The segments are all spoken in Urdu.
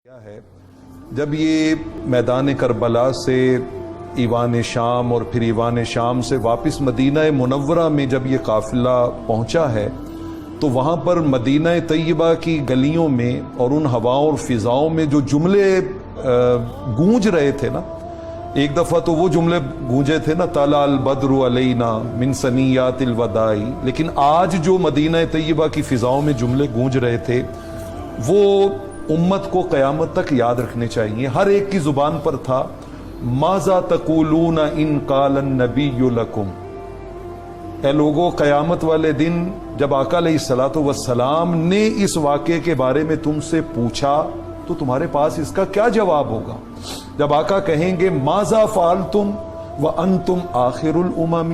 کیا ہے جب یہ میدان کربلا سے ایوان شام اور پھر ایوان شام سے واپس مدینہ منورہ میں جب یہ قافلہ پہنچا ہے تو وہاں پر مدینہ طیبہ کی گلیوں میں اور ان ہواؤں اور فضاؤں میں جو جملے گونج رہے تھے نا، ایک دفعہ تو وہ جملے گونجے تھے نا، طلع البدر علینا من ثنیات الوداع، لیکن آج جو مدینہ طیبہ کی فضاؤں میں جملے گونج رہے تھے وہ امت کو قیامت تک یاد رکھنے چاہیے۔ ہر ایک کی زبان پر تھا، ماذا تقولون ان قال النبی لکم، اے لوگو قیامت والے دن جب آقا علیہ الصلوۃ والسلام نے اس واقعے کے بارے میں تم سے پوچھا تو تمہارے پاس اس کا کیا جواب ہوگا؟ جب آقا کہیں گے ماذا فعلتم وانتم آخر الامم،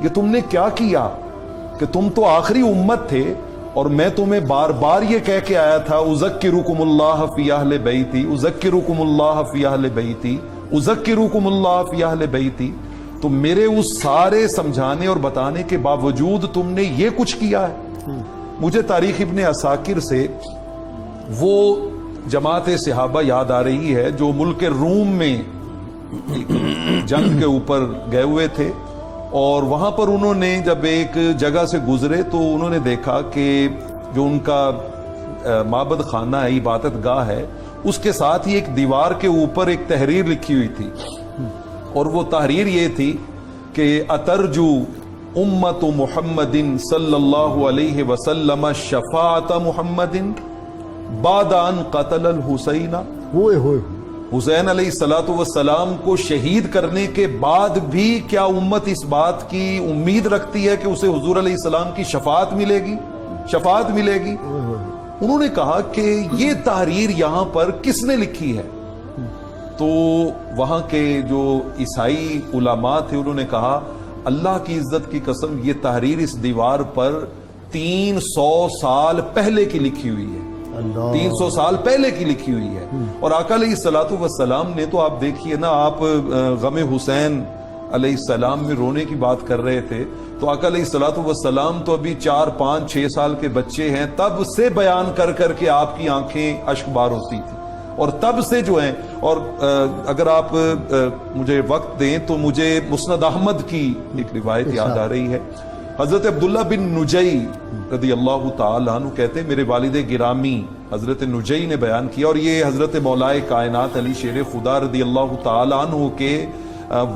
یہ تم نے کیا کیا کہ تم تو آخری امت تھے اور میں تمہیں بار بار یہ کہہ کے آیا تھا اذکرکم اللہ فی اہل بیتی، اذکرکم اللہ فی اہل بیتی، اذکرکم اللہ فی اہل بیتی، تو میرے اس سارے سمجھانے اور بتانے کے باوجود تم نے یہ کچھ کیا ہے۔ مجھے تاریخ ابن عساکر سے وہ جماعت صحابہ یاد آ رہی ہے جو ملک روم میں جنگ کے اوپر گئے ہوئے تھے، اور وہاں پر انہوں نے جب ایک جگہ سے گزرے تو انہوں نے دیکھا کہ جو ان کا معبد خانہ ہے، عبادت گاہ ہے، اس کے ساتھ ہی ایک دیوار کے اوپر ایک تحریر لکھی ہوئی تھی، اور وہ تحریر یہ تھی کہ اترجو امت محمد صلی اللہ علیہ وسلم شفاعت محمد بعد ان قتل الحسین، حسین علیہ السلام کو شہید کرنے کے بعد بھی کیا امت اس بات کی امید رکھتی ہے کہ اسے حضور علیہ السلام کی شفاعت ملے گی؟ انہوں نے کہا کہ یہ تحریر یہاں پر کس نے لکھی ہے؟ تو وہاں کے جو عیسائی علماء تھے انہوں نے کہا اللہ کی عزت کی قسم یہ تحریر اس دیوار پر 300 سال پہلے کی لکھی ہوئی ہے، 300 سال پہلے کی لکھی ہوئی ہے۔ اور آقا علیہ الصلوۃ والسلام نے تو آپ دیکھیے نا، آپ غم حسین علیہ السلام میں رونے کی بات کر رہے تھے تو آقا علیہ الصلوۃ والسلام تو ابھی 4 5 6 سال کے بچے ہیں، تب سے بیان کر کر کے آپ کی آنکھیں اشک بار ہوتی تھی، اور تب سے جو ہیں، اور اگر آپ مجھے وقت دیں تو مجھے مسند احمد کی ایک روایت یاد آ رہی ہے۔ حضرت عبداللہ بن نجی رضی اللہ تعالیٰ عنہ کہتے ہیں میرے والد گرامی حضرت نجی نے بیان کیا، اور یہ حضرت مولائے کائنات علی شیر خدا رضی اللہ تعالیٰ عنہ کے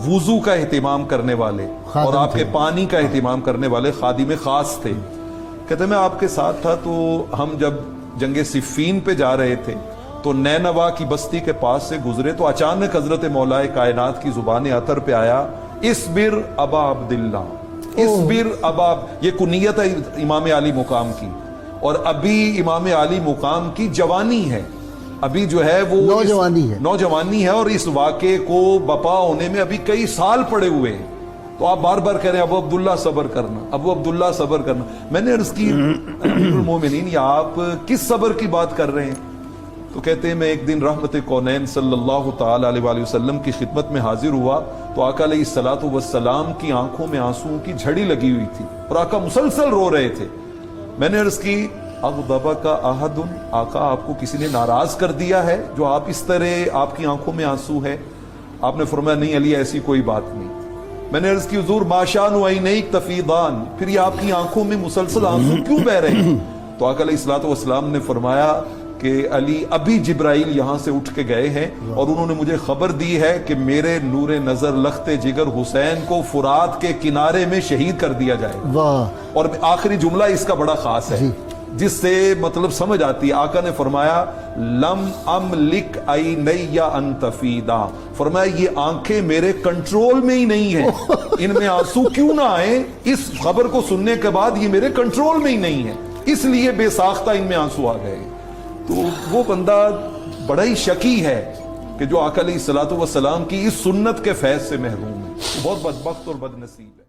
وضو کا اہتمام کرنے والے اور آپ کے پانی کا اہتمام کرنے والے خادم خاص تھے۔ کہتے ہیں میں آپ کے ساتھ تھا تو ہم جب جنگ صفین پہ جا رہے تھے تو نینوا کی بستی کے پاس سے گزرے تو اچانک حضرت مولائے کائنات کی زبان اطہر پہ آیا اصبر ابا عبداللہ، اصبر ابا، یہ کنیت ہے امام علی مقام کی، اور ابھی امام علی مقام کی جوانی ہے، ابھی جو ہے وہ نوجوانی ہے، اور اس واقعے کو بپا ہونے میں ابھی کئی سال پڑے ہوئے ہیں، تو آپ بار بار کہہ رہے ہیں ابو عبداللہ صبر کرنا، ابو عبداللہ صبر کرنا۔ میں نے عرض کی امیر المومنین یہ آپ کس صبر کی بات کر رہے ہیں؟ تو کہتے ہیں میں ایک دن رحمت کونین صلی اللہ تعالی علیہ وآلہ وسلم کی خدمت میں حاضر ہوا تو آقا علیہ الصلوۃ والسلام کی آنکھوں میں آنسوؤں کی جھڑی لگی ہوئی تھی اور آقا مسلسل رو رہے تھے۔ میں نے عرض کی اغضبک احد، آقا آپ کو کسی نے ناراض کر دیا ہے جو آپ اس طرح آپ کی آنکھوں میں آنسو ہے؟ آپ نے فرمایا نہیں علی ایسی کوئی بات نہیں۔ میں نے عرض کی حضور ما شان عینیک تفیضان، پھر یہ آپ کی آنکھوں میں مسلسل آنسو کیوں بہ رہے ہیں؟ تو آقا علیہ الصلوۃ والسلام نے فرمایا کہ علی ابھی جبرائیل یہاں سے اٹھ کے گئے ہیں اور انہوں نے مجھے خبر دی ہے کہ میرے نور نظر لخت جگر حسین کو فرات کے کنارے میں شہید کر دیا جائے گا۔ اور آخری جملہ اس کا بڑا خاص ہے جس سے مطلب سمجھ آتی ہے، آقا نے فرمایا لم املک عینی ان تفیدا، فرمایا یہ آنکھیں میرے کنٹرول میں ہی نہیں ہیں، ان میں آنسو کیوں نہ آئے، اس خبر کو سننے کے بعد یہ میرے کنٹرول میں ہی نہیں ہے، اس لیے بے ساختہ ان میں آنسو آ گئے۔ تو وہ بندہ بڑا ہی شکی ہے کہ جو آقا علیہ الصلوۃ والسلام کی اس سنت کے فیض سے محروم ہے، وہ بہت بدبخت اور بد نصیب ہے۔